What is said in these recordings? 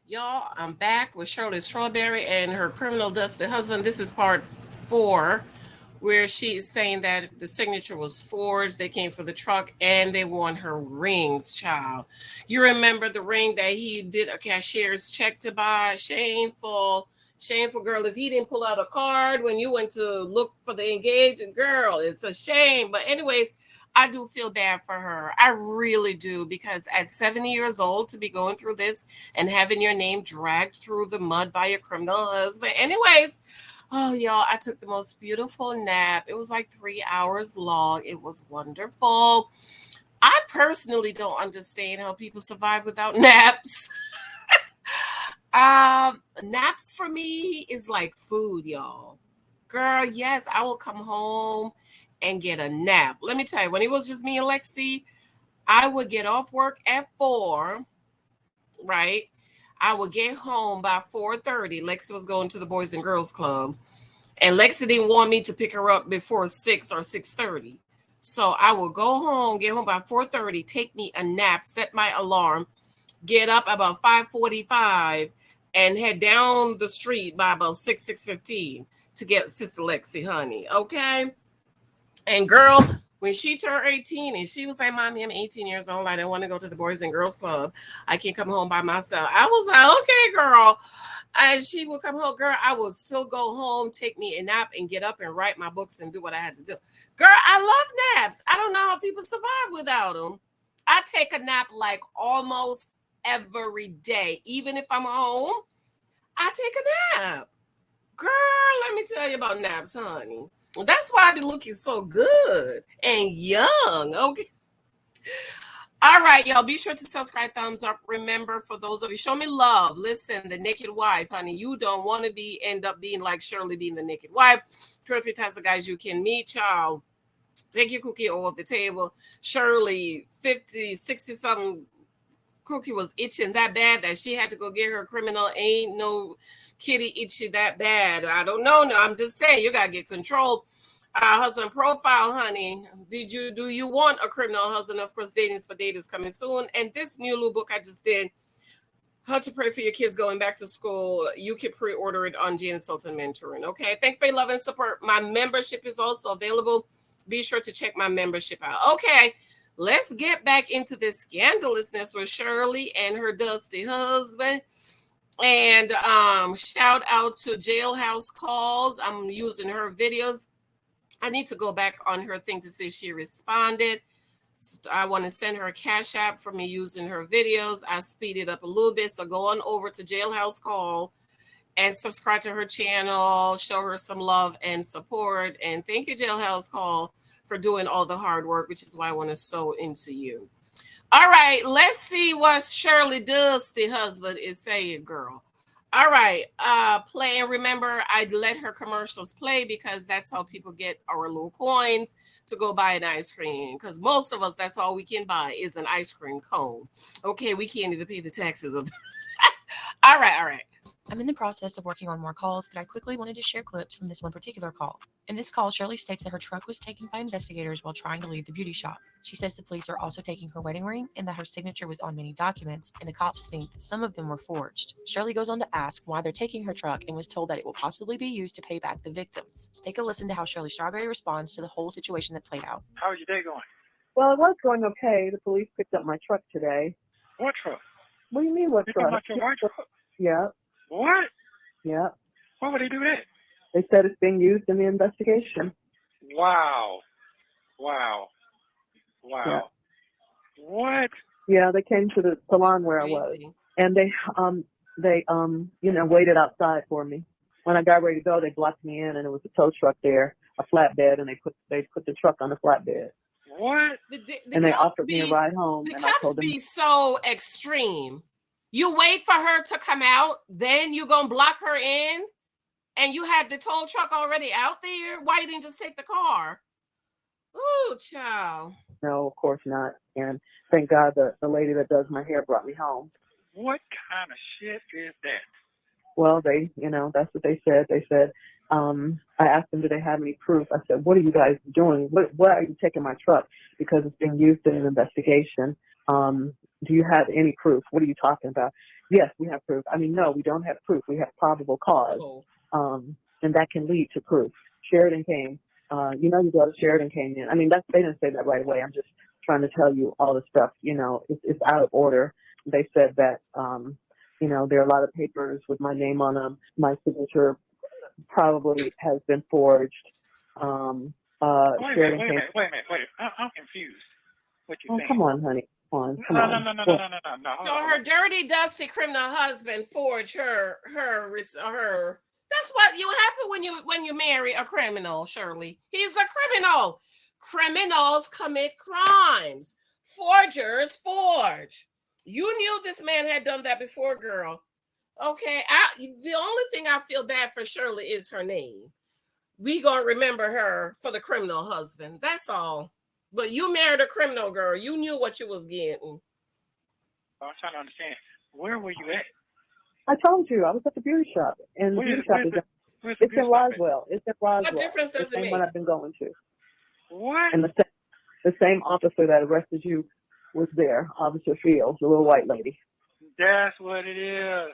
Y'all, I'm back with Shirley Strawberry and her criminal dusted husband. This is part 4, where she is saying that the signature was forged. They came for the truck and they won her rings, child. You remember the ring that he did a cashier's check to buy? Shameful. Shameful, girl. If he didn't pull out a card when you went to look for the engaged girl, it's a shame. But, anyways, I do feel bad for her. I really do, because at 70 years old to be going through this and having your name dragged through the mud by your criminal husband. Anyways, oh, y'all, I took the most beautiful nap. It was like 3 hours long. It was wonderful. I personally don't understand how people survive without naps. Naps for me is like food, y'all. Girl, yes, I will come home and get a nap. Let me tell you, when it was just me and Lexi, I would get off work at 4, right? I would get home by 4:30. Lexi was going to the Boys and Girls Club. And Lexi didn't want me to pick her up before 6 or 6:30. So I would go home, get home by 4:30, take me a nap, set my alarm, get up about 5:45, and head down the street by about 6:15 to get Sister Lexi, honey. Okay. And girl, when she turned 18 and she was like, Mommy, I'm 18 years old. I don't want to go to the Boys and Girls Club. I can come home by myself. I was like, okay, girl. And she would come home, girl. I would still go home, take me a nap, and get up and write my books and do what I had to do. Girl, I love naps. I don't know how people survive without them. I take a nap like almost every day. Even if I'm home, I take a nap. Girl, let me tell you about naps, honey. That's why I be looking so good and young. Okay. All right, y'all. Be sure to subscribe, thumbs up. Remember, for those of you, show me love. Listen, the naked wife, honey. You don't want to be end up being like Shirley being the naked wife. 2 or 3 times the guys you can meet, child. Take your cookie off the table. Shirley, 50, 60 something cookie was itching that bad that she had to go get her criminal. Ain't no kitty itchy that bad. I don't know. No, I'm just saying you gotta get control. Husband profile, honey. Do you want a criminal husband? Of course, dating is for date is coming soon. And this new little book I just did, How to Pray for Your Kids Going Back to School, you can pre-order it on janicehylton mentoring. Okay. Thank you for your love and support. My membership is also available. Be sure to check my membership out. Okay. Let's get back into this scandalousness with Shirley and her dusty husband. And shout out to Jailhouse Calls. I'm using her videos. I need to go back on her thing to see if she responded. I want to send her a cash app for me using her videos. I speed it up a little bit. So go on over to Jailhouse Call and subscribe to her channel. Show her some love and support. And thank you, Jailhouse Call, for doing all the hard work, which is why I want to sew into you. All right, let's see what Shirley does. The husband is saying, girl. All right, play, and remember, I let her commercials play because that's how people get our little coins to go buy an ice cream. Because most of us, that's all we can buy is an ice cream cone. Okay, we can't even pay the taxes of. All right, all right. I'm in the process of working on more calls, but I quickly wanted to share clips from this one particular call. In this call, Shirley states that her truck was taken by investigators while trying to leave the beauty shop. She says the police are also taking her wedding ring and that her signature was on many documents, and the cops think that some of them were forged. Shirley goes on to ask why they're taking her truck and was told that it will possibly be used to pay back the victims. Take a listen to how Shirley Strawberry responds to the whole situation that played out. How's your day going? Well, it was going okay. The police picked up my truck today. What truck? What do you mean, what Pick truck? up your white truck? Yeah, What? yeah. Why would they do that? They said it's being used in the investigation. Wow. Wow. Wow. Yeah. What? Yeah, they came to the salon where I was, and they waited outside for me. When I got ready to go, they blocked me in, and there was a tow truck there, a flatbed, and they put the truck on the flatbed. What? And they offered me a ride home. The and I cops told them, be so extreme. You wait for her to come out, then you gonna block her in, and you had the tow truck already out there. Why you didn't just take the car? Ooh, child. no, of course not. And thank God the lady that does my hair brought me home. What kind of shit is that? Well, that's what they said. They said, I asked them, do they have any proof? I said, what are you guys doing? Why are you taking my truck? Because it's being used in an investigation. Do you have any proof? What are you talking about? Yes, we have proof. I mean, no, we don't have proof. We have probable cause. Oh, And that can lead to proof. Sheridan came, your daughter Sheridan came in. I mean, they didn't say that right away. I'm just trying to tell you all the stuff, it's out of order. They said that, there are a lot of papers with my name on them. My signature probably has been forged. Sheridan came. Wait a minute. I'm confused. What you Oh, saying? come on, honey. Come on. No. so her dirty, dusty criminal husband forged her. That's what you happen when you marry a criminal, Shirley. He's a criminal. Criminals commit crimes. Forgers forge. You knew this man had done that before, girl. Okay, the only thing I feel bad for Shirley is her name. We gonna remember her for the criminal husband. That's all. But you married a criminal, girl. You knew what you was getting. I'm trying to understand. Where were you at? I told you I was at the beauty shop, and the beauty shop it's in Roswell. It's in Roswell. What difference does the it same make? one I've been going to. What? And the same officer that arrested you was there, Officer Fields, the little white lady. That's what it is.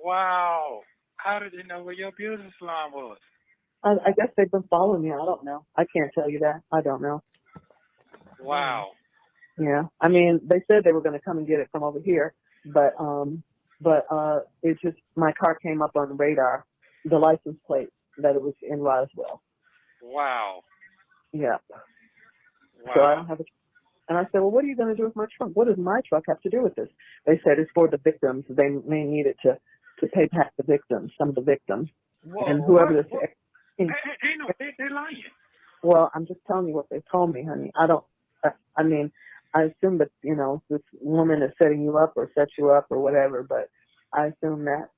Wow. How did they know where your beauty salon was? I guess they've been following me. I don't know. I can't tell you that. I don't know. Wow. Yeah. I mean, they said they were going to come and get it from over here, but it just, my car came up on the radar, the license plate, that it was in Roswell. Wow. Yeah. Wow. So I don't have a. And I said, well, what are you going to do with my truck? What does my truck have to do with this? They said it's for the victims. They may need it to pay back the victims, some of the victims. Whoa. And whoever this. They're lying. Well, I'm just telling you what they told me, honey. I mean, I assume that, this woman is setting you up or set you up or whatever, but I assume that.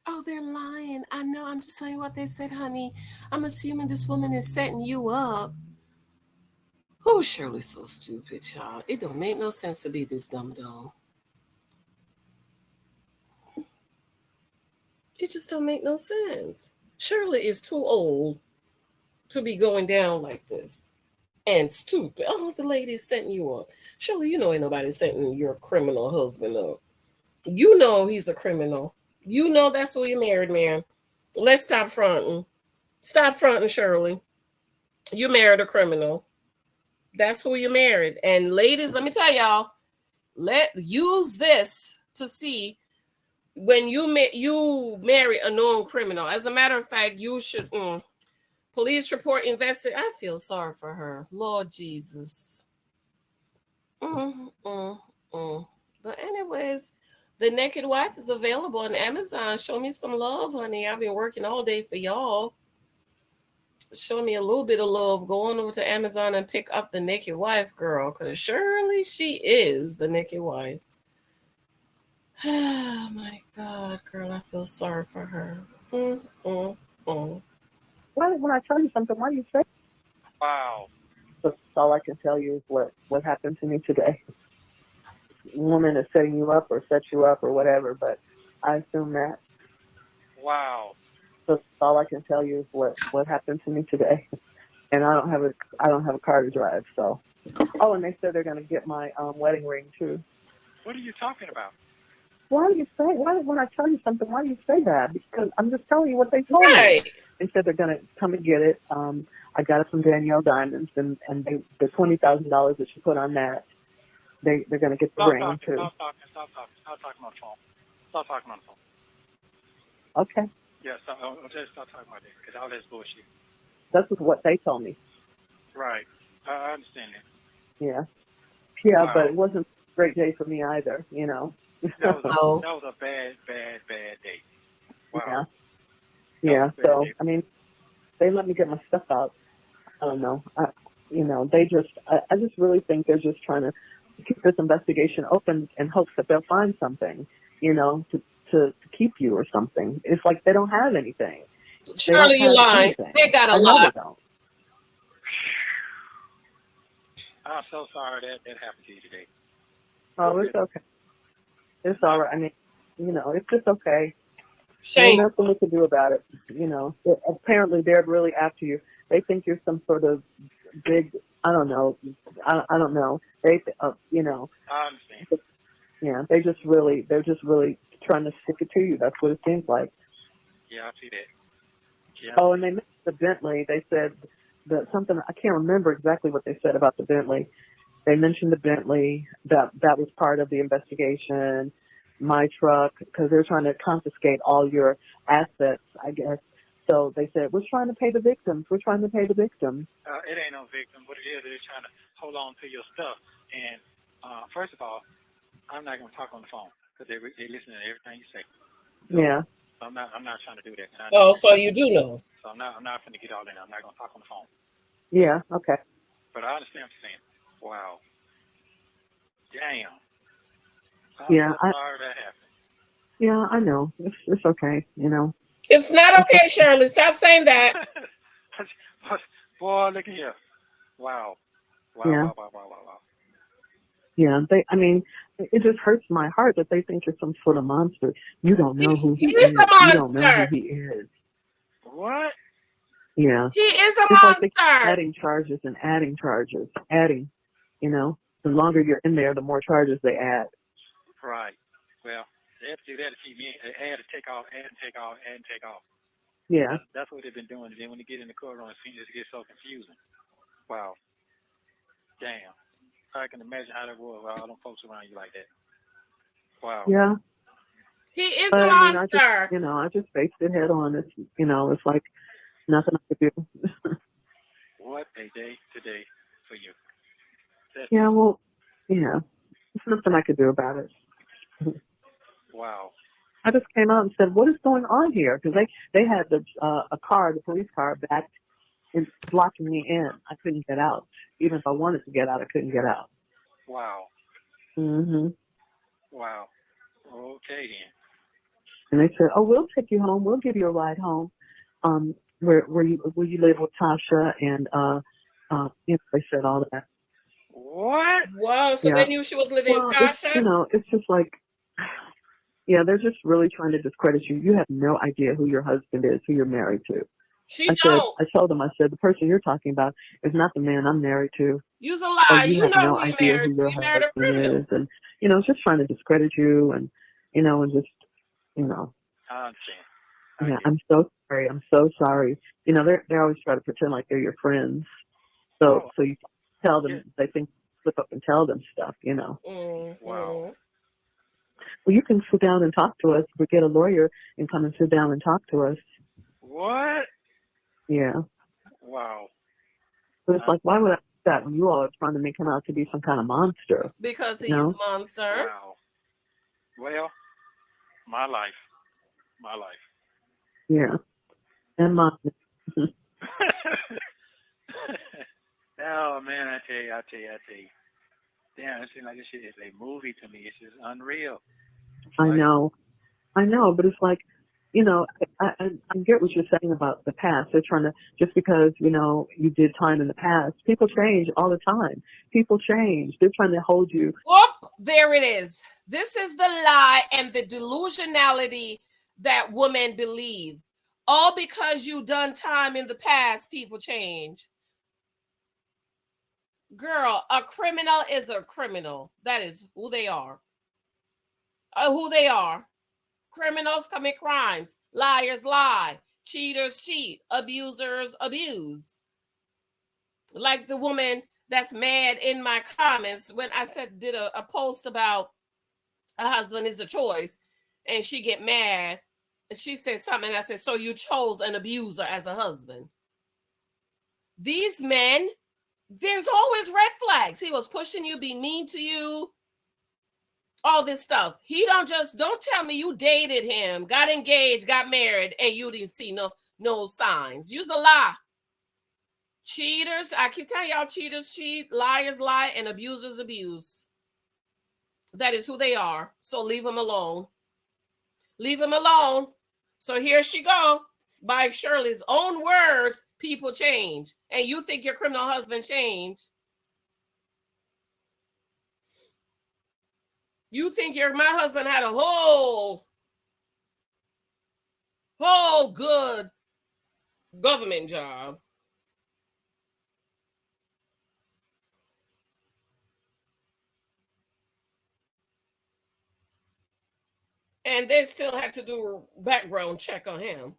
Oh, they're lying. I know. I'm just telling you what they said, honey. I'm assuming this woman is setting you up. Oh, Shirley's so stupid, child. It don't make no sense to be this dumb. It just don't make no sense. Shirley is too old to be going down like this. And stupid. Oh, the lady is setting you up. Shirley, you know ain't nobody setting your criminal husband up. You know he's a criminal. You know that's who you married, man. Let's stop fronting. Stop fronting, Shirley. You married a criminal. That's who you married. And ladies, let me tell y'all, use this to see when you marry a known criminal. As a matter of fact, you should police report invested. I feel sorry for her. Lord Jesus. But anyways, The Naked Wife is available on Amazon. Show me some love, honey. I've been working all day for y'all. Show me a little bit of love. Go on over to Amazon and pick up The Naked Wife, girl, because surely she is the Naked Wife. Oh, my God, girl, I feel sorry for her. Why, when I tell you something, why do you say? Wow. That's all I can tell you is what happened to me today. Woman is setting you up or set you up or whatever, but I assume that. Wow. That's all I can tell you is what happened to me today, and I don't have a car to drive. So, oh, and they said they're going to get my wedding ring too. What are you talking about? Why do you say? Why when I tell you something? Why do you say that? Because I'm just telling you what they told Right. me. They said they're going to come and get it. I got it from Danielle Diamonds, and the $20,000 that she put on that, they're going to get the ring too. Stop talking on the phone. Stop talking on the phone. Okay. Yeah, stop talking about that, because all that's bullshit. That's what they told me. Right. I understand that. Yeah. Wow. But it wasn't a great day for me either, That was a bad day. Wow. Yeah. So, I mean, they let me get my stuff out. I don't know. I just really think they're just trying to keep this investigation open in hopes that they'll find something, to keep you or something. It's like they don't have anything. Shirley, you lying. They got a lot. They don't. I'm so sorry that happened to you today. Oh, it's okay. It's all right. I mean, it's just okay. Shame. There's nothing we can do about it. Apparently they're really after you. They think you're some sort of big, I don't know, I don't know. They, you know, I understand. yeah, they're just really trying to stick it to you. That's what it seems like. Yeah, I see that. Yeah. Oh, and they mentioned the Bentley. They said that something, I can't remember exactly what they said about the Bentley. They mentioned the Bentley, that was part of the investigation, my truck, because they're trying to confiscate all your assets, I guess. So they said, we're trying to pay the victims. We're trying to pay the victims. It ain't no victim. What it is, they're trying to hold on to your stuff. And first of all, I'm not gonna talk on the phone because they listen to everything you say. So, Yeah. so I'm not trying to do that. And I know Oh, that. so you do know. So I'm not going to get all in. I'm not gonna talk on the phone. Yeah. Okay. But I understand what you're saying. Wow. Damn. I'm Yeah. so sorry that happened. Yeah, I know. It's okay. You know. It's not okay, Shirley. Stop saying that. Boy, look at here. Wow. Wow, Yeah. wow, wow, wow, wow, wow. Yeah. I mean, it just hurts my heart that they think you're some sort of monster. You don't know who He he is is. a You don't know who monster. he is. What? Yeah. He is a It's like they keep monster. adding charges and adding charges, adding. You know, the longer you're in there, the more charges they add. Right. Well, they have to do that to keep me. They add to take off, add and take off, add and take off. Yeah. That's what they've been doing. And then when you get in the courtroom, it gets so confusing. Wow. Damn. I can imagine how that was with all them folks around you like that. Wow. Yeah. He is But a I mean, monster. I just faced it head on. It's like nothing I could do. What a day today for you. Yeah. Well, yeah. There's nothing I could do about it. Wow. I just came out and said, "What is going on here?" Because they had the police car, back and blocking me in. I couldn't get out. Even if I wanted to get out, I couldn't get out. Wow. Mhm. Wow. Okay then. And they said, "Oh, we'll take you home. We'll give you a ride home. Where you live with Tasha and they said all that. What? Whoa, so Yeah. they knew she was living in Well, Tasha? it's just like, yeah, they're just really trying to discredit you. You have no idea who your husband is, who you're married to. She don't. I told them, I said, the person you're talking about is not the man I'm married to. You's a Oh, lie. you You have know no who you idea married. who your You married a husband criminal. is. And, it's just trying to discredit you and, and just, you know, I understand. yeah, I'm so sorry. I'm so sorry. They always try to pretend like they're your friends. So you tell them, they think, slip up and tell them stuff. Wow. Well, you can sit down and talk to us. We get a lawyer and come and sit down and talk to us. What? Yeah. Wow. But it's like, why would I do that when you all are trying to make him out to be some kind of monster? Because You he's know? a monster. Wow. Well, my life. My life. Yeah. And mine. Oh man, I tell you. Damn, it seems like this shit is a movie to me. It's just unreal. I know, but it's like, I get what you're saying about the past. They're trying to, just because, you did time in the past, people change all the time. People change. They're trying to hold you. Whoop, there it is. This is the lie and the delusionality that women believe. All because you done time in the past, people change. Girl, a criminal is a criminal. That is who they are. Who they are. Criminals commit crimes. Liars lie. Cheaters cheat. Abusers abuse. Like the woman that's mad in my comments when I did a post about a husband is a choice, and she get mad. She said something, and I said, so you chose an abuser as a husband. These men, there's always red flags. He was pushing you, be mean to you, all this stuff. Don't tell me you dated him, got engaged, got married, and you didn't see no signs. Use a lie. Cheaters, I keep telling y'all, cheaters cheat, liars lie, and abusers abuse. That is who they are. So leave them alone. Leave them alone. So here she go. By Shirley's own words, people change. And you think your criminal husband changed. You think my husband had a whole good government job. And they still had to do a background check on him.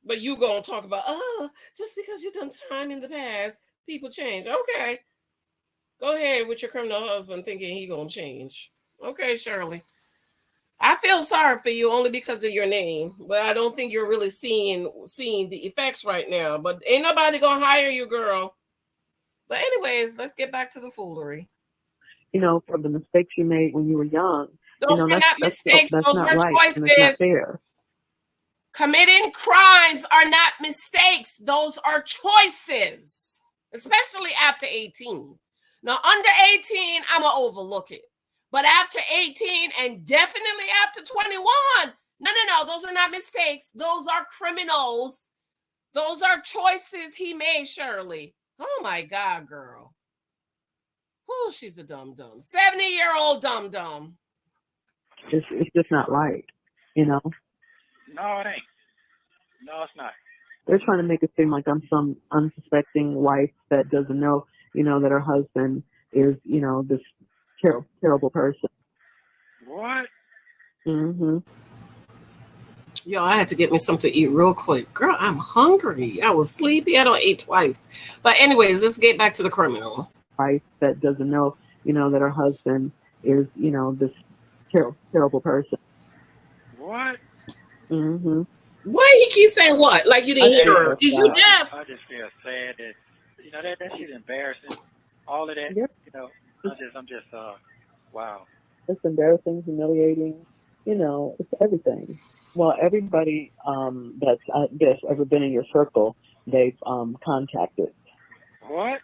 But you gonna talk about, oh, just because you done time in the past, people change. Okay, go ahead with your criminal husband thinking he gonna change. Okay, Shirley. I feel sorry for you only because of your name, but I don't think you're really seeing the effects right now. But ain't nobody gonna hire you, girl. But anyways, let's get back to the foolery. For the mistakes you made when you were young. Those are not mistakes, That's those not are right and it's not choices. fair. Committing crimes are not mistakes, those are choices, especially after 18. Now, under 18, I'm going to overlook it. But after 18 and definitely after 21, no, those are not mistakes. Those are criminals. Those are choices he made, Shirley. Oh my God, girl. Oh, she's a dum-dum. 70-year-old dum-dum. It's just not right. No, it ain't. No, it's not. They're trying to make it seem like I'm some unsuspecting wife that doesn't know, that her husband is, this terrible person. What? Mm-hmm. Yo, I had to get me something to eat real quick. Girl, I'm hungry. I was sleepy. I don't eat twice. But anyways, let's get back to the criminal. Wife that doesn't know, that her husband is, this terrible person. What? Mm-hmm. Why he keep saying what? Like you didn't hear her. Is you deaf? I just feel sad that, that shit's embarrassing. All of that, Yep. I'm just, wow. It's embarrassing, humiliating, it's everything. Well, everybody that's ever been in your circle, they've contacted. What?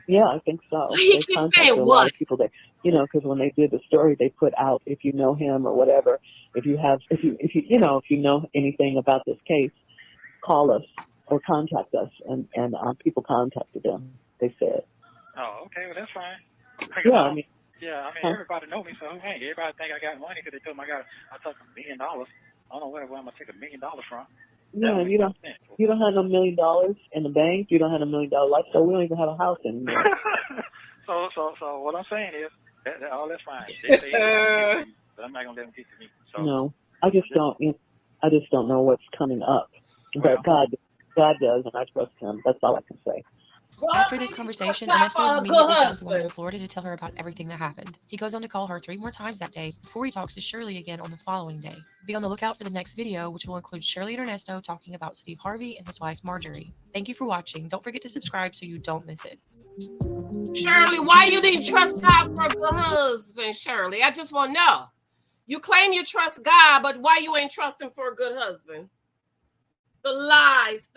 Yeah, I think so. He They keeps contacted saying a lot what? of people that, because when they did the story, they put out if you know him or whatever. If you know anything about this case, call us or contact us. And people contacted them. They said. Oh, okay, well that's fine. Yeah, Everybody know me, so hey, everybody think I got money because they told me I took $1 million. I don't know where I'm gonna take $1 million from. Yeah, you don't have $1 million in the bank. You don't have $1 million lifestyle. We don't even have a house anymore. So what I'm saying is that all that's fine. They say get to you, but I'm not gonna let them get to me. So no, I just don't know what's coming up. But God does, and I trust Him. That's all I can say. After this conversation, Ernesto immediately calls the woman in Florida to tell her about everything that happened. He goes on to call her 3 more times that day before he talks to Shirley again on the following day. Be on the lookout for the next video, which will include Shirley and Ernesto talking about Steve Harvey and his wife Marjorie. Thank you for watching. Don't forget to subscribe so you don't miss it. Shirley, why you didn't trust God for a good husband, Shirley? I just want to know. You claim you trust God, but why you ain't trusting for a good husband? The lies.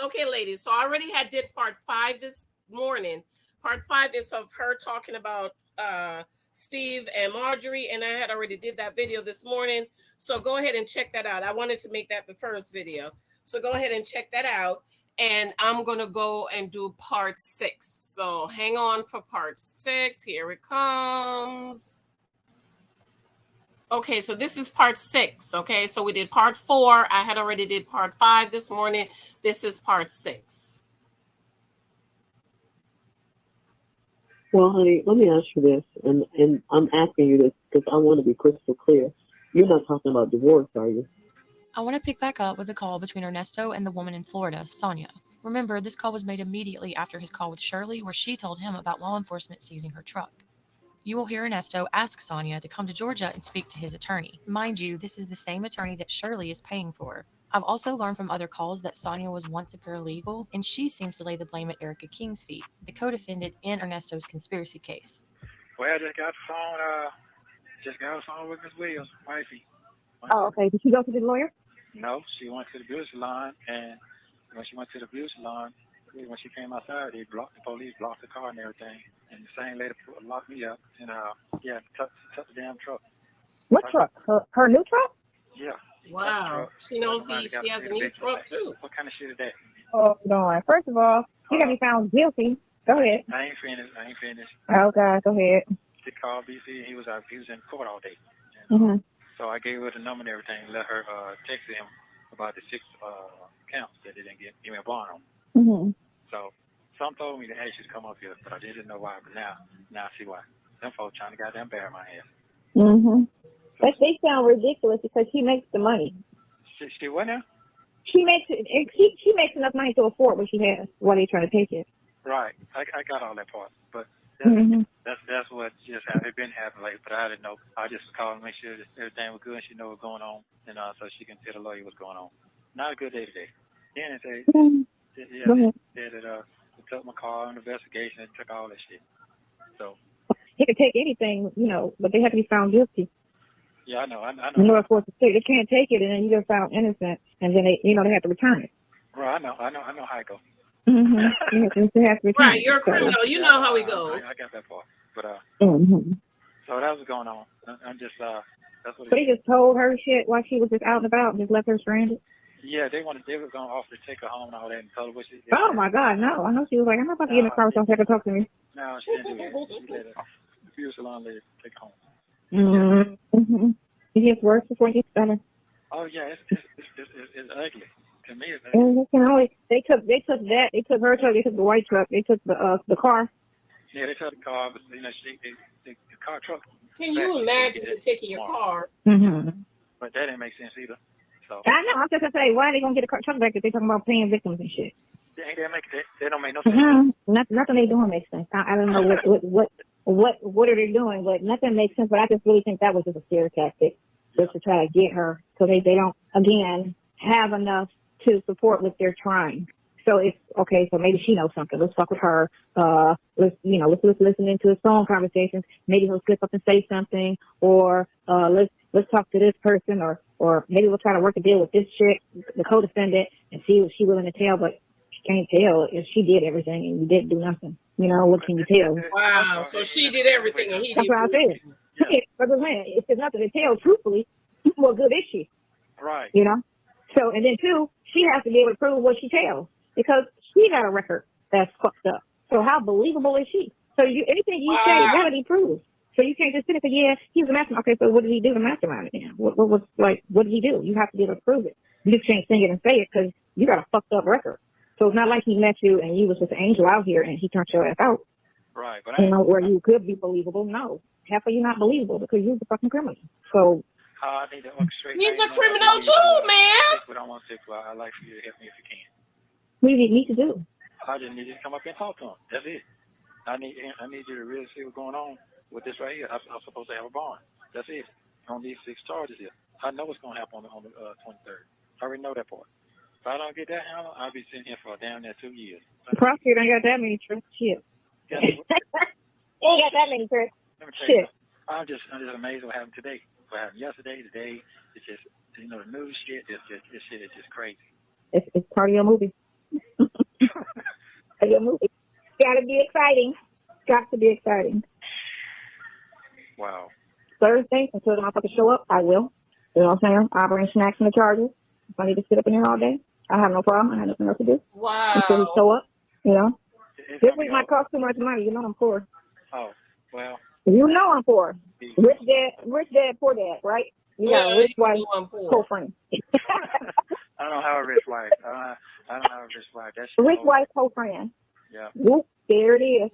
Okay, ladies. So I already did part 5 this morning. Part 5 is of her talking about Steve and Marjorie, and I had already did that video this morning. So go ahead and check that out. I wanted to make that the first video. So go ahead and check that out. And I'm going to go and do part 6. So hang on for part 6. Here it comes. Okay, so this is part 6. Okay, so we did part 4. I had already did part 5 this morning. This is part 6. Well, honey, let me ask you this, and I'm asking you this because I want to be crystal clear. You're not talking about divorce, are you? I want to pick back up with the call between Ernesto and the woman in Florida, Sonia. Remember, this call was made immediately after his call with Shirley, where she told him about law enforcement seizing her truck. You will hear Ernesto ask Sonia to come to Georgia and speak to his attorney. Mind you, this is the same attorney that Shirley is paying for. I've also learned from other calls that Sonia was once a paralegal, and she seems to lay the blame at Erica King's feet, the co-defendant in Ernesto's conspiracy case. Well, I just got the phone with Miss Williams, wifey. Oh, okay. Did she go to the lawyer? No, she went to the beauty salon, and when she went to the beauty salon, when she came outside, the police blocked the car and everything. And the same lady locked me up and took the damn truck. What truck? Her new truck? Yeah. Wow. She knows she has a new truck too. What kind of shit is that? Oh, no. First of all, you got me found guilty. Go ahead. I ain't finished. Oh, God. Go ahead. She called BC and he was in court all day. Mm-hmm. So I gave her the number and everything and let her text him about the 6 counts that they didn't give me a bond on. Mm-hmm. So some told me to ask you to come up here, but I didn't know why. But now I see why. Them folks trying to goddamn bury my ass. Mm-hmm. But they sound ridiculous because she makes the money. She what now? She makes it. She makes enough money to afford what she has while they trying to take it. Right. I got all that part, but Mm-hmm. that's what just happened. It been happening lately, but I didn't know. I just called to make sure that everything was good and she know what's going on, and so she can tell the lawyer what's going on. Not a good day today. Then it said, yeah, Go they ahead. said that they took my car on investigation and took all that shit. So They could take anything, but they have to be found guilty. yeah, I know In that. order for us to say they can't take it, and then you get found innocent, and then they have to return it. Right, I know how it goes. Mm-hmm. They have to return Right, it. you're a So, criminal. You know how it goes. I got that part, but mm-hmm. so that was going on. I'm just that's what. So they just told her shit while she was just out and about and just left her stranded. Yeah, they were going to offer to take her home and all that, and told her what she. Oh my God, no! I know she was like, I'm not about to get in the car with some to talk to me. No, she didn't do that. She let her refuse to allow her to take her home. Mm-hmm. It gets worse before it gets better. Oh yeah, it's ugly. To me, it's ugly. And they took that. They took her truck. They took the white truck. They took the car. Yeah, they took the car, but the car truck. Can you imagine taking your car? Mm-hmm. But that didn't make sense either. So I know. I'm just gonna say, why are they gonna get a truck back if they talking about paying victims and shit? they don't make no sense. Mm-hmm. Nothing they doing makes sense. I don't know what are they doing, but nothing makes sense. But I just really think that was just a scare tactic, just to try to get her, so they don't again have enough to support what they're trying. So it's okay. So maybe she knows something. Let's talk with her. Let's listen into his phone conversations. Maybe he'll slip up and say something, or let's talk to this person, or maybe we'll try to work a deal with this chick, the co-defendant, and see what she's willing to tell. But she can't tell if she did everything and you didn't do nothing. What can you tell? Wow. So she did everything and he That's did. what I said. Yeah. But man, if there's nothing to tell truthfully, what good is she? Right. So, and then two, she has to be able to prove what she tells because she got a record that's fucked up. So how believable is she? So anything you say gotta be proved. So you can't just sit there and say, yeah, he's a mastermind. Okay, so what did he do to mastermind it? What did he do? You have to be able to prove it. You just can't sing it and say it because you got a fucked up record. So it's not like he met you and you was just an angel out here and he turned your ass out. Right. But where you could be believable. No, half of you not believable because you're the fucking criminal. So I need to orchestrate. He's a criminal too, man. But I want to. I'd like for you to help me if you can. what do you need to do? I just need you to come up and talk to him. That's it. I need you to really see what's going on with this right here. I'm supposed to have a bond. That's it. On these 6 charges here. I know what's going to happen on the 23rd. I already know that part. If I don't get that handle, I'll be sitting here for damn near 2 years. The prosecutor ain't got that many tricks. Shit. Yeah, ain't got that many tricks. let me tell you, Shit. I'm just amazed what happened today. What happened yesterday, today. It's just the news shit. This shit is just crazy. It's part of your movie. Part of your movie. Gotta be exciting. Got to be exciting. Wow. Thursday, until the motherfuckers show up, I will. You know what I'm saying? I'll bring snacks and the charges. If I need to sit up in here all day, I have no problem. I have nothing else to do. Until we show up, This week might cost too much money. You know I'm poor. Oh, well. You know I'm poor. Rich dad, poor dad, right? You got a rich wife, co-friend. I don't have a rich wife. I don't have a rich wife. That's rich wife, co-friend. Yeah. Whoop, there it is.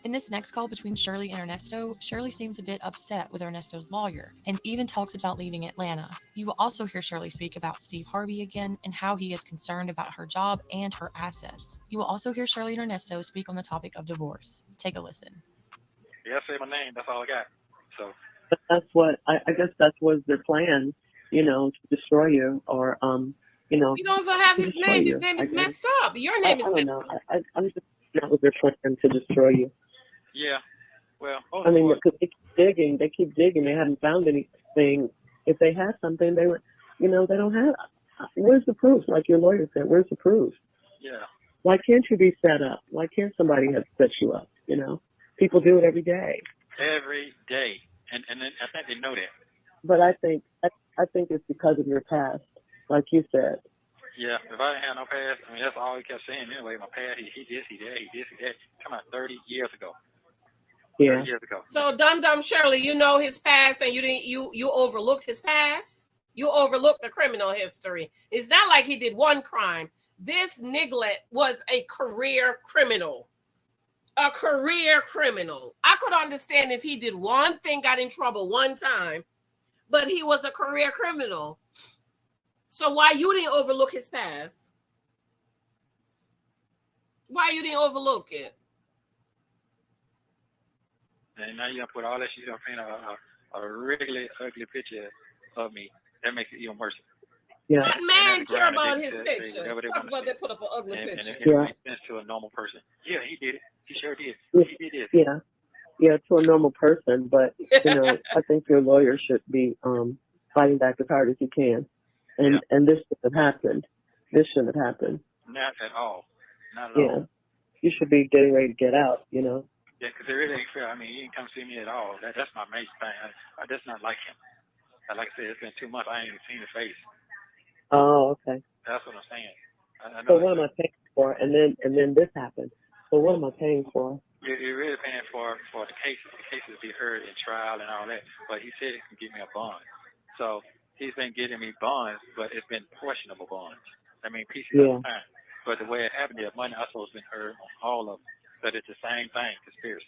In this next call between Shirley and Ernesto, Shirley seems a bit upset with Ernesto's lawyer and even talks about leaving Atlanta. You will also hear Shirley speak about Steve Harvey again and how he is concerned about her job and her assets. You will also hear Shirley and Ernesto speak on the topic of divorce. Take a listen. Yeah, say my name. That's all I got. So that's what I guess that was their plan, to destroy you or We don't even have his name. His name is messed up. Your name is messed up. I'm just that was their plan to destroy you. Yeah. Well, because they keep digging. They haven't found anything. If they had something, they would, they don't have. Where's the proof? Like your lawyer said, where's the proof? Yeah. Why can't you be set up? Why can't somebody have set you up? People do it every day. Every day, and then I think they know that. But I think it's because of your past, like you said. Yeah, if I didn't have no past, that's all he kept saying anyway. My past, he this, he that. Come on, 30 years ago. Yeah. 30 years ago. So dumb Shirley, you know his past, and you overlooked his past. You overlooked the criminal history. It's not like he did one crime. This niglet was a career criminal. A career criminal. I could understand if he did one thing, got in trouble one time, but he was a career criminal. So why you didn't overlook his past? Why you didn't overlook it? And now you're gonna put all that shit, you're gonna paint a really ugly picture of me. That makes it even worse. Yeah. What man care about his picture? Talk about they put up an ugly picture. And it makes sense to a normal person. Yeah, he did it. He sure did. He did it. Yeah. Yeah, to a normal person, but I think your lawyer should be fighting back as hard as he can. And this shouldn't have happened. This shouldn't have happened. Not at all. Not at all. Yeah. You should be getting ready to get out, Yeah, because it really ain't fair. I mean, he didn't come see me at all. That's my major thing. I just not like him. Like I said, it's been 2 months. I ain't even seen his face. Oh, okay. That's what I'm saying. I know so what am I paying for? And then this happened. So what am I paying for? You're really paying for the cases. The cases be heard in trial and all that. But he said he can give me a bond. So he's been getting me bonds, but it's been questionable bonds. I mean, pieces at a time. But the way it happened, the money I supposed to been heard on all of them. But it's the same thing, conspiracy.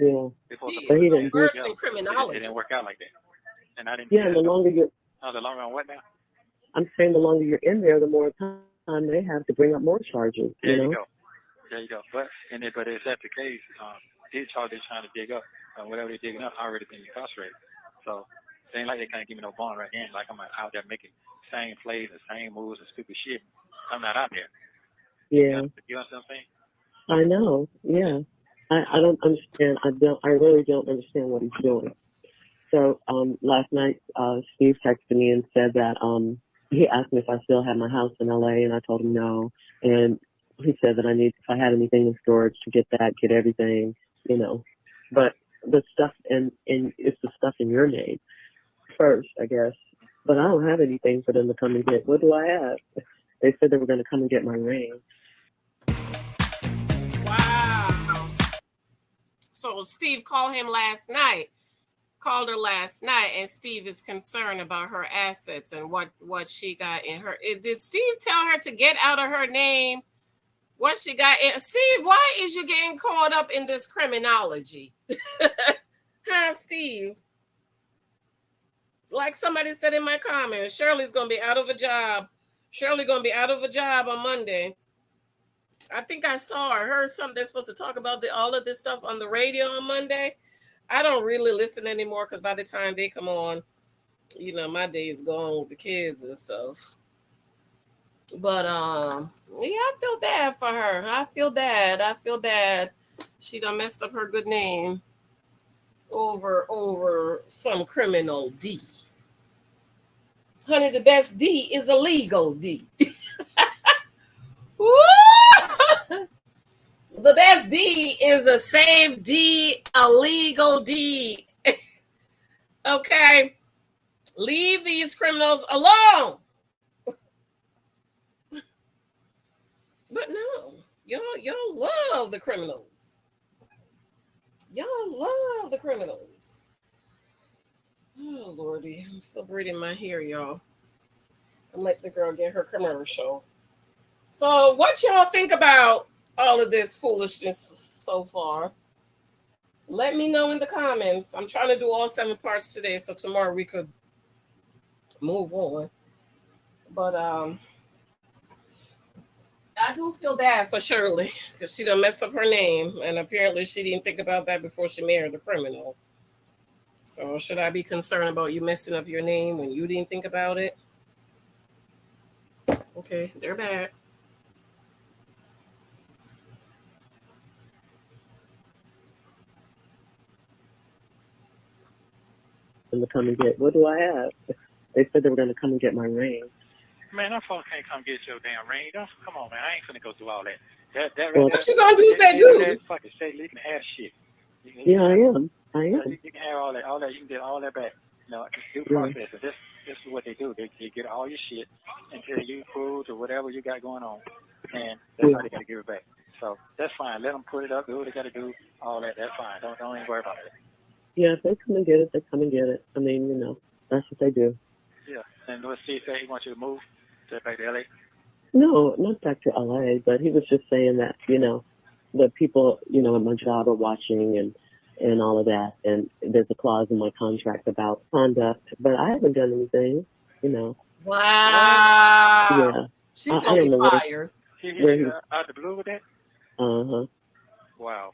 Yeah. But he didn't do it. In criminology. It didn't work out like that. And I didn't. Yeah, the longer you. Oh, the longer on what now? I'm saying the longer you're in there, the more time they have to bring up more charges. There you go. But if that's the case, these charges they're trying to dig up, whatever they're digging up, already been incarcerated. So it ain't like they can't give me no bond right then. Like I'm out there making the same plays, the same moves, and stupid shit. I'm not out there. Yeah. You know what I'm saying? I know. Yeah. I don't understand. I really don't understand what he's doing. So last night, Steve texted me and said that he asked me if I still had my house in LA, and I told him no. And he said that if I had anything in storage, to get everything, But the stuff and it's the stuff in your name first, I guess. But I don't have anything for them to come and get. What do I have? They said they were going to come and get my ring. Wow. So Steve called her last night, and Steve is concerned about her assets and what she got in her. Did Steve tell her to get out of her name what she got in? Steve, why is you getting caught up in this criminology? Huh, Steve? Like somebody said in my comments, Shirley's going to be out of a job. Shirley going to be out of a job on Monday. I think I heard something. They're supposed to talk about all of this stuff on the radio on Monday. I don't really listen anymore because by the time they come on, my day is gone with the kids and stuff. But I feel bad for her. I feel bad. She done messed up her good name over some criminal D. Honey, the best D is a legal D. The best D is a safe D, a legal D. Okay? Leave these criminals alone. But no, y'all love the criminals. Y'all love the criminals. Oh, Lordy, I'm still braiding my hair, y'all. I'm letting the girl get her commercial. So what y'all think about all of this foolishness so far? Let me know in the comments. I'm trying to do all 7 parts today, so tomorrow we could move on. But I do feel bad for Shirley because she done messed up her name, and apparently she didn't think about that before she married the criminal. So should I be concerned about you messing up your name when you didn't think about it? Okay, they're bad. To come and get. What do I have? They said they were going to come and get my ring. Man, that folks can't come get your damn ring. Come on, man. I ain't finna go through all that. What you gonna do with that dude? Fucking say you can have shit. Yeah, I am. You can have all that. You can get all that back. It's due process. This is what they do. They get all your shit until you prove to whatever you got going on, and that's how they gotta give it back. So that's fine. Let them put it up. Do what they gotta do. All that. That's fine. Don't even worry about it. Yeah, if they come and get it, they come and get it. I mean, that's what they do. Yeah. And let's see if he wants you to move back to LA. No, not back to LA, but he was just saying that, the people, at my job are watching and all of that. And there's a clause in my contract about conduct, but I haven't done anything, you know. Wow. Yeah, She's I gonna don't be know fired. He hit where you he. out the blue with that? Uh huh. Wow.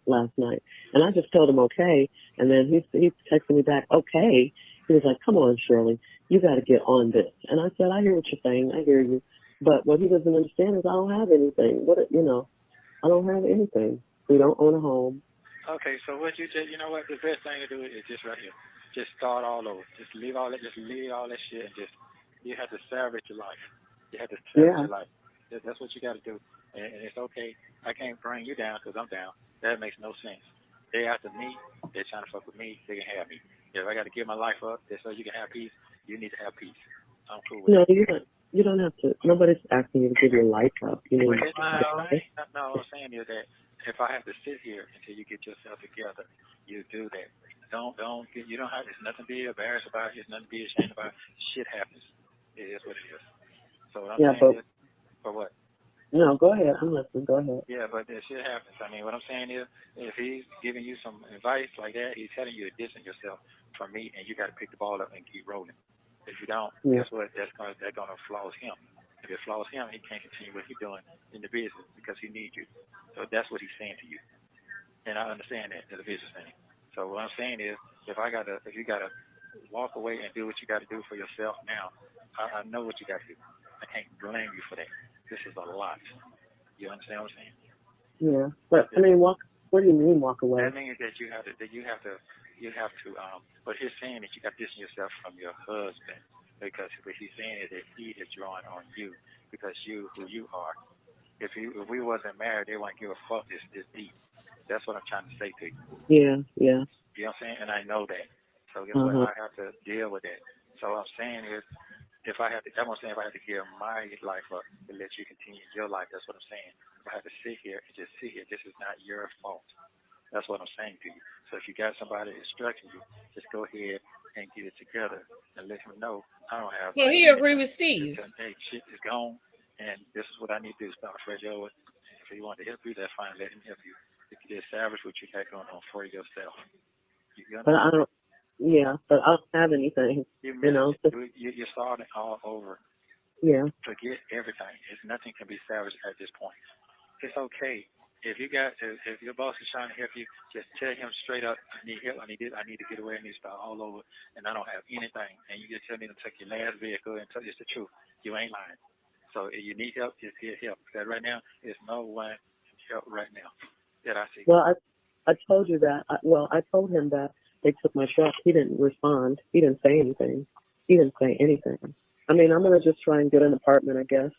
Last night, and I just told him okay, and then he's texting me back, okay. He was like, "Come on, Shirley, you got to get on this." And I said, "I hear what you're saying, I hear you, but what he doesn't understand is I don't have anything. I don't have anything. We don't own a home." Okay, so what you know what, the best thing to do is just right here. Just start all over. Just leave all that shit and just, you have to salvage your life. You have to salvage Yeah, your life. That's what you got to do. And it's okay. I can't bring you down because I'm down. That makes no sense. They after me. They're trying to fuck with me. They can have me. If I got to give my life up just so you can have peace, you need to have peace. I'm cool with no, that. you don't have to. Nobody's asking you to give your life up. But it's the same Wow. thing. No, what I'm saying is that if I have to sit here until you get yourself together, you do that. You don't have, there's nothing to be embarrassed about, there's nothing to be ashamed about. Shit happens. It is what it is. So what I'm Yeah, saying but is, for what? no, go ahead. I'm listening. Go ahead. Yeah, but that shit happens. I mean, what I'm saying is, if he's giving you some advice like that, he's telling you to distance yourself from me, and you got to pick the ball up and keep rolling. If you don't, Yeah. guess what? That's gonna flaws him. If it flaws him, he can't continue what he's doing in the business because he needs you. So that's what he's saying to you, and I understand that as a business thing. So what I'm saying is, if you gotta walk away and do what you got to do for yourself now, I know what you got to do. I can't blame you for that. This is a lot. You understand what I'm saying? Yeah, but I mean, walk. What do you mean walk away? That means that you have to but he's saying that you got to distance yourself from your husband because what he's saying is that he is drawing on you because you who you are. If we wasn't married, they wouldn't give a fuck this deep. That's what I'm trying to say to you. Yeah, yeah. You know what I'm saying? And I know that. So guess Uh what? huh. I have to deal with that. So what I'm saying is I'm saying if I have to give my life up to let you continue your life, that's what I'm saying. If I have to sit here and just sit here, this is not your fault. That's what I'm saying to you. So if you got somebody instructing you, just go ahead and get it together and let him know I don't have So he agree anything. with Just Steve. tell him, hey, shit is gone, and this is what I need to do. Start fresh over. If he wants to help you, that's fine. Let him help you. If you just salvage what you got going on for yourself. You But I understand? don't. Yeah, but I don't have anything. You You miss know. it. You're starting all over. Yeah. Forget everything. It's nothing can be salvaged at this point. It's okay. If your boss is trying to help you, just tell him straight up, I need help, I need this, I need to get away, I need to start all over, and I don't have anything. And you just tell me to take your last vehicle and tell you it's the truth. You ain't lying. So if you need help, just get help. Because right now, there's no one can help right now that I see. Well, I told you that. I told him that they took my truck. He didn't respond. He didn't say anything. He didn't say anything. I mean, I'm gonna just try and get an apartment, I guess.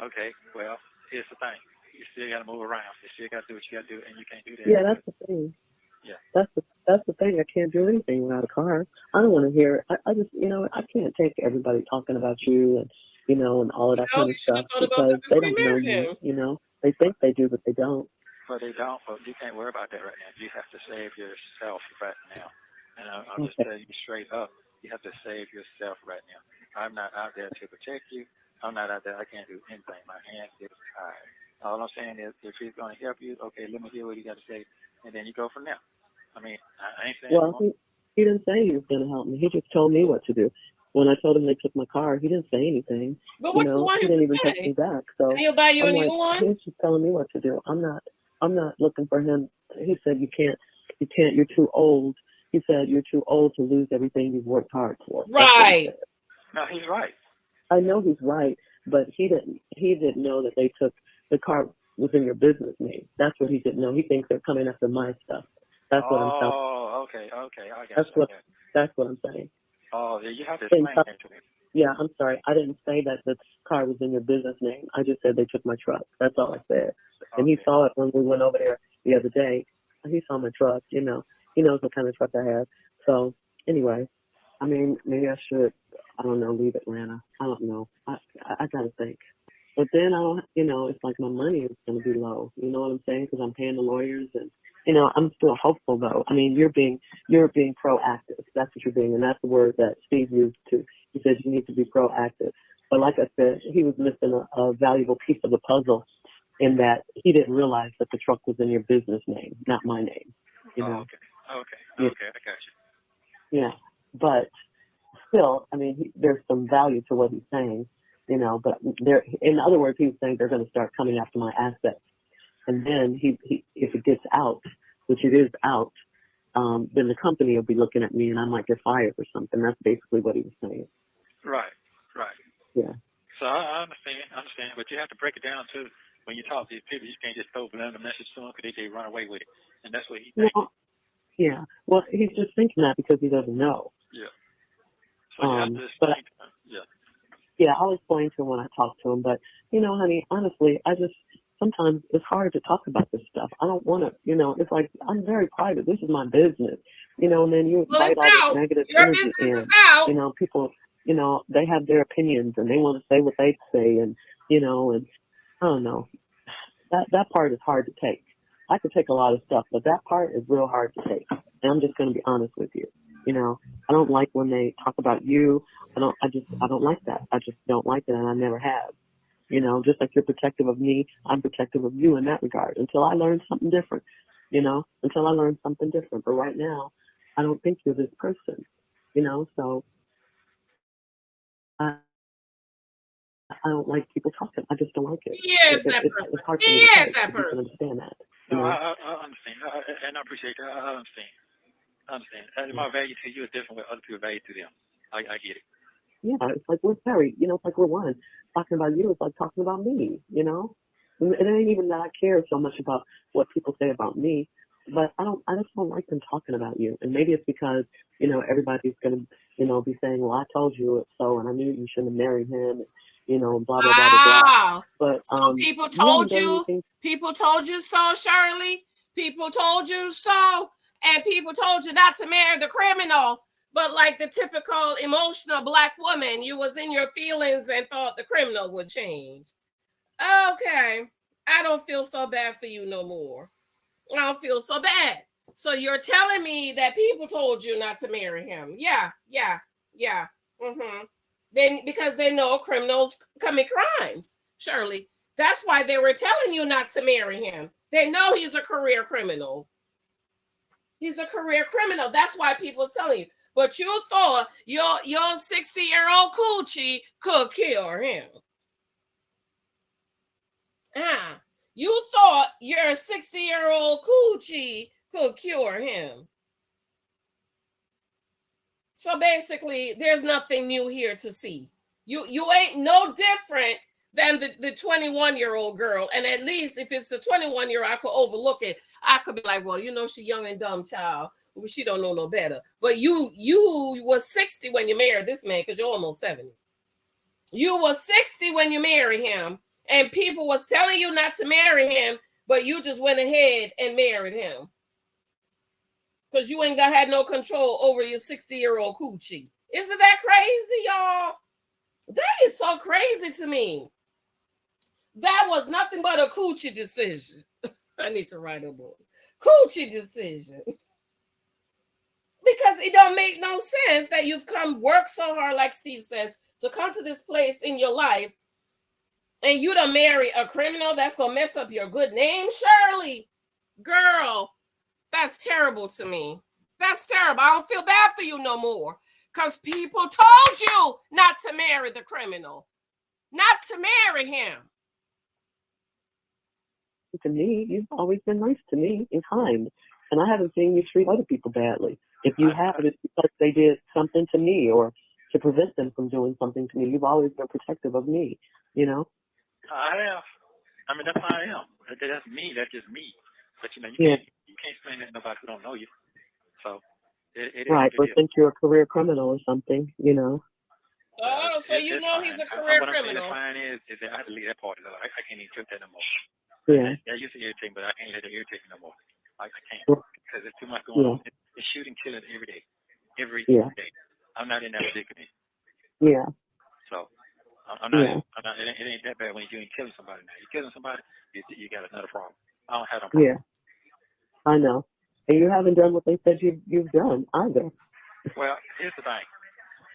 Okay, well, here's the thing. You still got to move around. You still got to do what you got to do, and you can't do that. Yeah, that's the thing. Yeah. That's the thing. I can't do anything without a car. I don't want to hear. I just, I can't take everybody talking about you and, and all of that No, kind you of should have stuff thought about because that they before you don't know married you. him. They think they do, but they don't. But they don't. But you can't worry about that right now. You have to save yourself right now. And I'm just Okay. telling you straight up. You have to save yourself right now. I'm not out there to protect you. I'm not out there. I can't do anything. My hands get tired. All I'm saying is, if he's going to help you, okay, let me hear what you got to say, and then you go from there. I mean, I ain't saying you Well, won't. he didn't say he was going to help me. He just told me what to do. When I told him they took my car, he didn't say anything. But what you want He him didn't to even text say? me back. So And he'll buy you a I'm new like, one? he's just telling me what to do. I'm not looking for him. He said, you can't, you're too old. He said, you're too old to lose everything you've worked hard for. That's what he Right. said. No, he's right. I know he's right, but he didn't know that they took the car was in your business name. That's what he didn't know. He thinks they're coming after my stuff. That's what I'm telling. Oh, okay. I got That's you. that's what I'm saying. Oh, yeah, you have to And, explain that to me. yeah, I'm sorry. I didn't say that the car was in your business name. I just said they took my truck. That's all I said. And he Okay. saw it when we went over there the other day. He saw my truck. He knows what kind of truck I have. So anyway, I mean, maybe I should. I don't know. Leave Atlanta. I don't know. I gotta think. But then I don't. It's like my money is gonna be low. You know what I'm saying? Because I'm paying the lawyers and. I'm still hopeful though. I mean, you're being proactive. That's what you're being, and that's the word that Steve used too. He said you need to be proactive. But like I said, he was missing a valuable piece of the puzzle in that he didn't realize that the truck was in your business name, not my name. You know. Okay. Yeah. Okay. I got you. Yeah. But still, I mean, there's some value to what he's saying, you know. But there, in other words, he's saying they're going to start coming after my assets, and then he if it gets out, which it is out, then the company will be looking at me, and I might get fired or something. That's basically what he was saying. Right. Right. Yeah. So I understand, but you have to break it down too. When you talk to these people, you can't just throw a message to them because they run away with it, and that's what he thinks. No, yeah. Well, he's just thinking that because he doesn't know. Yeah. So you have to but explain to him. Yeah. Yeah, I'll explain to him when I talk to him. But you know, honey, honestly, I just sometimes it's hard to talk about this stuff. I don't want to, you know. It's like I'm very private. This is my business, you know. And then you Well, invite it's all this out. negative Your energy business is in. out. You know, people, you know, they have their opinions and they want to say what they say, and you know, and I don't know. That part is hard to take. I could take a lot of stuff, but that part is real hard to take. And I'm just going to be honest with you. You know, I don't like when they talk about you. I don't like that. I just don't like it, and I never have. You know, just like you're protective of me, I'm protective of you in that regard. Until I learn something different. You know, until I learn something different. But right now, I don't think you're this person. You know, so I don't like people talking. I just don't like it. He is that person. It's hard for He me to is take. that If you can person. understand that. No, You know? I understand, and I appreciate that. I understand. I understand. And my value to you is different with other people's value to them. I get it. Yeah, it's like we're married. You know, it's like we're one. Talking about you is like talking about me. You know, it ain't even that I care so much about what people say about me, but I just don't like them talking about you. And maybe it's because you know everybody's gonna, you know, be saying, well, I told you it so, and I knew you shouldn't have married him. You know, blah blah blah blah blah. Wow. But So people you haven't told done you. anything. People told you so, Shirley. People told you so. And people told you not to marry the criminal. But like the typical emotional Black woman, you was in your feelings and thought the criminal would change. Okay. I don't feel so bad for you no more. I don't feel so bad. So you're telling me that people told you not to marry him. Yeah. Mm-hmm. Then because they know criminals commit crimes, Shirley. That's why they were telling you not to marry him. They know he's a career criminal. He's a career criminal. That's why people was telling you. But you thought your 60-year-old coochie could kill him. You thought your 60-year-old coochie could cure him. So basically, there's nothing new here to see. You ain't no different than the 21-year-old girl. And at least if it's a 21-year-old, I could overlook it. I could be like, well, you know, she young and dumb child. She don't know no better. But you was 60 when you married this man because you're almost 70. You was 60 when you married him. And people was telling you not to marry him, but you just went ahead and married him. Because you ain't had no control over your 60-year-old coochie. Isn't that crazy, y'all? That is so crazy to me. That was nothing but a coochie decision. I need to write a book. Coochie decision. Because it don't make no sense that you've come work so hard, like Steve says, to come to this place in your life and you done marry a criminal that's going to mess up your good name, Shirley. Girl, that's terrible to me. That's terrible. I don't feel bad for you no more. Because people told you not to marry the criminal. Not to marry him. To me, you've always been nice to me and kind. And I haven't seen you treat other people badly. If you have, it's because they did something to me or to prevent them from doing something to me. You've always been protective of me, you know? I have. I mean, that's how I am. That's me. That's just me. But, you know, you can't explain that to nobody who don't know you. So, it is. Right, or think you're a career criminal or something, you know? Oh, so you know he's a career criminal. What I'm saying is that I have to leave that part. I can't even trip that no more. Yeah. That used to irritate me, but I can't let it irritate me no more. I can't. Because there's too much going on. It's shooting, killing every day. Every day. I'm not in that predicament. Yeah. So, I'm not, it ain't that bad when you ain't killing somebody now. You're killing somebody, you got another problem. I don't have no problem. Yeah. I know. And you haven't done what they said you've done either. Well, here's the thing.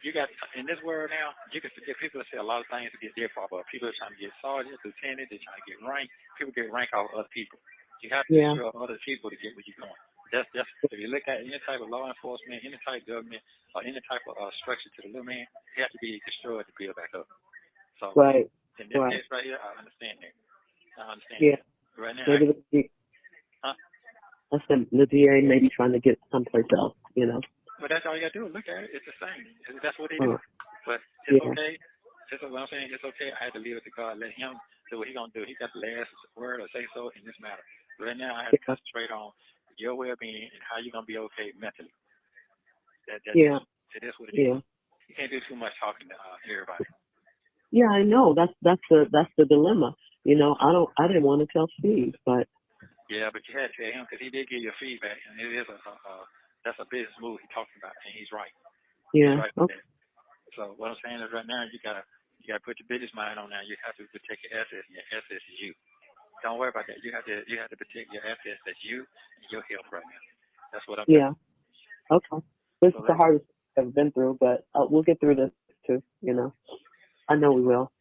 You got, in this world now, you can forget, people say a lot of things to get their problem. People are trying to get sergeants, lieutenants, they're trying to get rank. People get rank off other people. You have to destroy other people to get where you're going. That's if you look at any type of law enforcement, any type of government, or any type of structure to the little man, it has to be destroyed to build back up. So Right. in this Right. case right here, I understand that. I understand Yeah. that. Right now, Maybe huh? I said the DA may be trying to get someplace else. But that's all you gotta do. Look at it. It's the same. That's what they Uh, do. But it's yeah. okay. That's what I'm saying. It's okay. I had to leave it to God. Let Him do what He gonna do. He got the last word or say so in this matter. Right now, I have to Yeah. concentrate on your well-being and how you're gonna be okay mentally. Yeah. That's what it is. Yeah. You can't do too much talking to everybody. Yeah, I know. That's the dilemma. I didn't want to tell Steve, but Yeah, but you had to tell him because he did give you feedback, and it is that's a business move he talked about, and he's right. He's yeah. right with Okay. that. So what I'm saying is right now you gotta put your business mind on now. You have to protect your assets, and your assets is you. Don't worry about that. You have to protect your assets. That's you and your health right now. That's what I'm Yeah. Okay. This so is the hardest I've been through, but we'll get through this too. I know we will.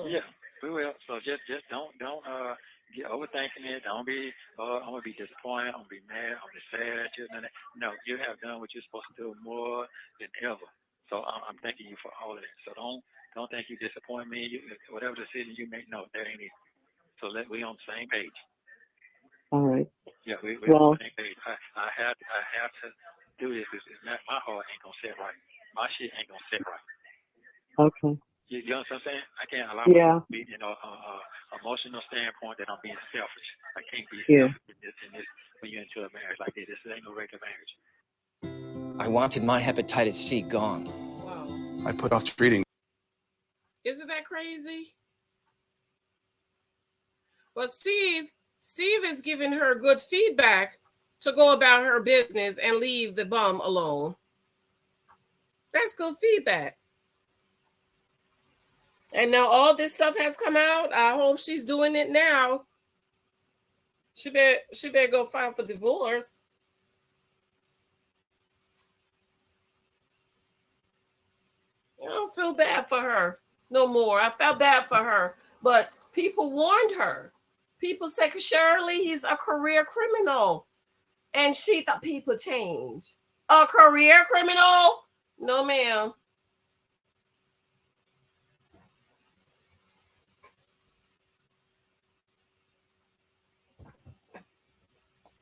yeah, we will. So just don't get overthinking it. Don't be I'm gonna be disappointed. I'm gonna be mad. I'm gonna be sad at you. No, you have done what you're supposed to do more than ever. So I'm thanking you for all of that. So don't think you disappoint me. Whatever decision you make, no, that ain't it. So we on the same page. All right. Yeah, we on Well, the same page. I have to do this because my heart ain't gonna sit right. My shit ain't gonna sit right. okay. You know what I'm saying? I can't allow Yeah. myself to be, emotional standpoint that I'm being selfish. I can't be Yeah. selfish in this when you're into a marriage like this. This ain't no regular marriage. I wanted my hepatitis C gone. Wow. I put off treating. Isn't that crazy? Well, Steve is giving her good feedback to go about her business and leave the bum alone. That's good feedback. And now all this stuff has come out. I hope she's doing it now. She better go file for divorce. I don't feel bad for her no more. I felt bad for her, but people warned her. People said, Shirley, he's a career criminal. And she thought people change. A career criminal? No, ma'am.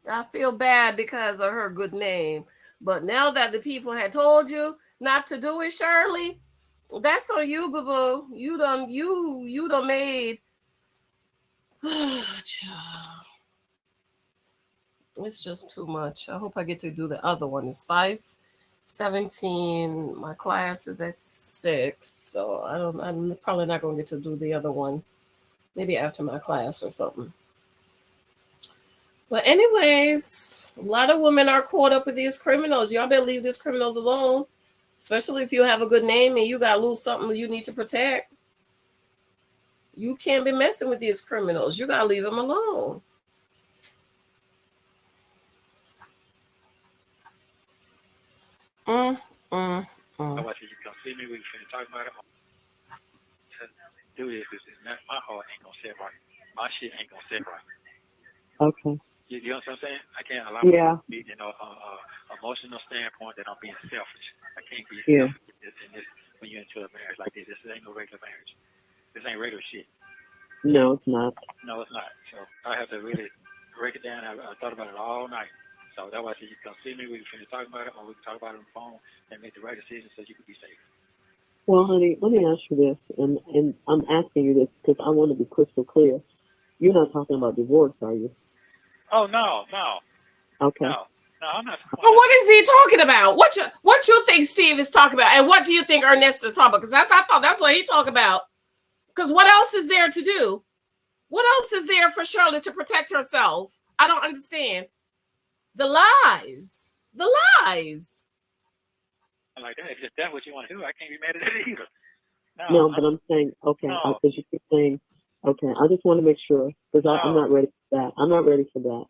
I feel bad because of her good name. But now that the people had told you not to do it, Shirley, that's on you, boo boo. You done made it's just too much. I hope I get to do the other one. It's 5:17. My class is at 6. So I'm probably not gonna get to do the other one. Maybe after my class or something. But anyways, a lot of women are caught up with these criminals. Y'all better leave these criminals alone. Especially if you have a good name and you gotta lose something you need to protect. You can't be messing with these criminals. You gotta leave them alone. Mm, mm, I mm. want you to come see me. We can talk about it. Do this because my heart ain't gonna sit right. My shit ain't gonna sit right. Okay. You know what I'm saying? I can't allow Yeah. myself to be, emotional standpoint that I'm being selfish. I can't be Yeah. selfish in this when you're into a marriage like this. This ain't no regular marriage. This ain't regular shit. No, it's not. No, it's not. So I have to really break it down. I thought about it all night. So that's why I said you come see me. We can talk about it, or we can talk about it on the phone and make the right decision so you can be safe. Well, honey, let me ask you this, and I'm asking you this because I want to be crystal clear. You're not talking about divorce, are you? Oh no. Okay. No, I'm not. Well, what is he talking about? What you think Steve is talking about, and what do you think Ernest is talking about? Because I thought that's what he talked about. Because what else is there to do? What else is there for Shirley to protect herself? I don't understand. The lies. The lies. Like that. If that's what you want to do, I can't be mad at it either. No, but I'm saying, okay, No. because you keep saying, okay, I just want to make sure because I'm No. not ready for that. I'm not ready for that.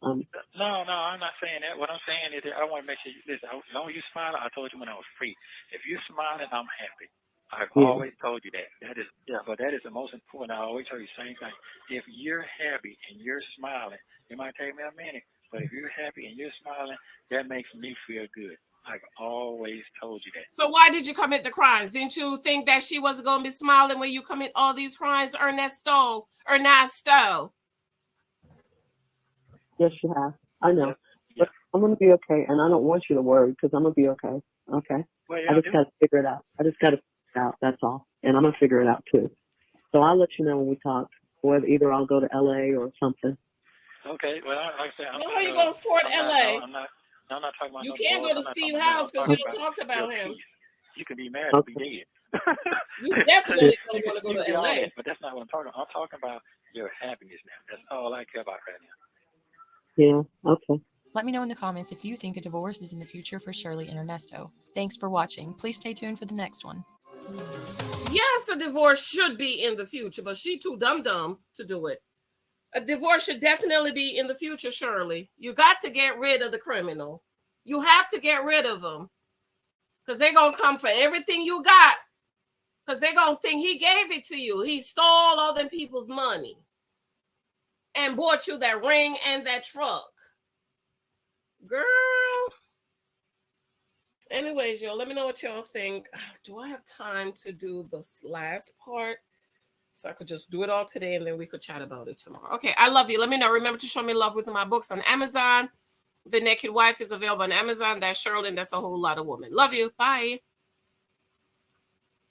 No, I'm not saying that. What I'm saying is that I want to make sure you listen. As long as you smile, I told you when I was free. If you're smiling, I'm happy. I've always told you that. But that is the most important. I always tell you the same thing. If you're happy and you're smiling, it might take me a minute, But if you're happy and you're smiling, that makes me feel good. I've always told you that. So why did you commit the crimes? Didn't you think that she wasn't going to be smiling when you commit all these crimes, Ernesto? Ernesto? Yes, you have. I know. Yep. But I'm going to be okay, and I don't want you to worry because I'm going to be okay. Okay? Well, I just got to figure it out. That's all. And I'm going to figure it out, too. So I'll let you know when we talk, whether either I'll go to L.A. or something. Okay. Well, like I said, How you going to afford LA? I'm not talking about You no can't go divorce. to I'm not Steve's talking about- house because I'm you talking don't talk about your him. peace. You can be married and be dead. You definitely don't want to You go can be to all LA. that, but that's not what I'm talking about. I'm talking about your happiness now. That's all I care about right now. Yeah, okay. Let me know in the comments if you think a divorce is in the future for Shirley and Ernesto. Thanks for watching. Please stay tuned for the next one. Yes, a divorce should be in the future, but she too dumb to do it. A divorce should definitely be in the future, Shirley. You got to get rid of the criminal. You have to get rid of them because they're going to come for everything you got because they're going to think he gave it to you. He stole all them people's money and bought you that ring and that truck. Girl. Anyways, y'all, let me know what y'all think. Do I have time to do this last part? So I could just do it all today and then we could chat about it tomorrow. Okay, I love you. Let me know. Remember to show me love with my books on Amazon. The Naked Wife is available on Amazon. That's Shirley, and that's a whole lot of women. Love you. Bye.